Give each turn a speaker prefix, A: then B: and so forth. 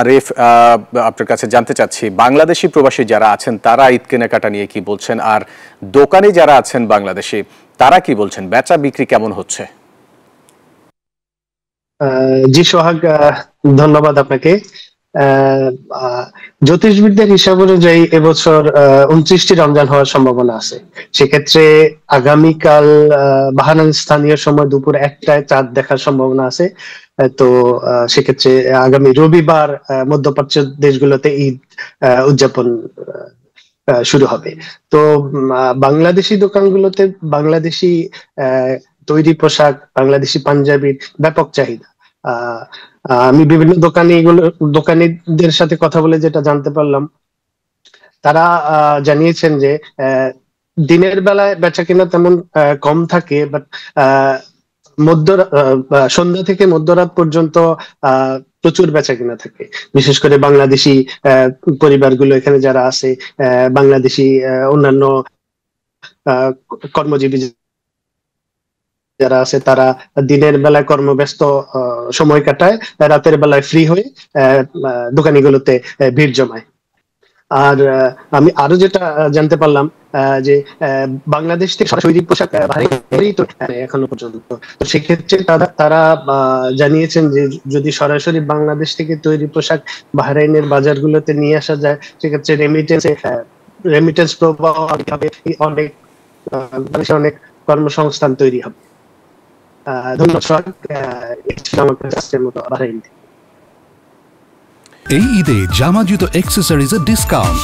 A: আরিফ, আপনার কাছে জানতে চাচ্ছি বাংলাদেশি প্রবাসী যারা আছেন তারা ঈদ কেনাকাটা নিয়ে কি বলছেন, আর দোকানি যারা আছেন বাংলাদেশি তারা কি বলছেন, বেচা বিক্রি কেমন হচ্ছে?
B: জি সোহাগ, ধন্যবাদ আপনাকে। আহ, আহ, জ্যোতিষবিদদের হিসাব অনুযায়ী এবছর 29টি রমজান হওয়ার সম্ভাবনা আছে। সেক্ষেত্রে আগামীকাল বাহারান স্থানীয় সময় দুপুর 1টায় চাঁদ দেখার সম্ভাবনা আছে। তো সেক্ষেত্রে আগামী রবিবার মধ্যপ্রাচ্য দেশগুলোতে ঈদ উদযাপন শুরু হবে। তো বাংলাদেশি দোকানগুলোতে বাংলাদেশি আহ, তৈরি পোশাক, বাংলাদেশি পাঞ্জাবির ব্যাপক চাহিদা। আহ, আমি বিভিন্ন দোকানিদের সাথে কথা বলে যেটা জানতে পারলাম, তারা জানিয়েছেন যে আহ, দিনের বেলায় বেচাকেনা তেমন কম থাকে, বাট মধ্য সন্ধ্যা থেকে মধ্যরাত পর্যন্ত প্রচুর বেচাকেনা থাকে। বিশেষ করে বাংলাদেশি আহ, পরিবারগুলো এখানে যারা আছে, বাংলাদেশি অন্যান্য আহ, কর্মজীবী যারা আছে, তারা দিনের বেলায় কর্মব্যস্ত সময় কাটায়, রাতের বেলায় ফ্রি হয়ে দোকানিগুলোতে ভিড় জমায়। আর আমি আরো যেটা জানতে পারলাম, যে বাংলাদেশ থেকে সরাসরি পোশাক বাহিরেই তো এখনো পর্যন্ত। তো সেক্ষেত্রে তারা তারা জানিয়েছেন যে যদি সরাসরি বাংলাদেশ থেকে তৈরি পোশাক বাহরাইনের বাজারগুলোতে নিয়ে আসা যায়, সেক্ষেত্রে রেমিটেন্স প্রবাহ হবে, অনেক বাংলাদেশে অনেক কর্মসংস্থান তৈরি হবে। ধন্যবাদ সোহাগ। এটা ছিল আমার কাছে আজকের মতো বাহরাইন থেকে।
C: এই ঈদে জামা জুতো অ্যাক্সেসরিজের ডিসকাউন্ট।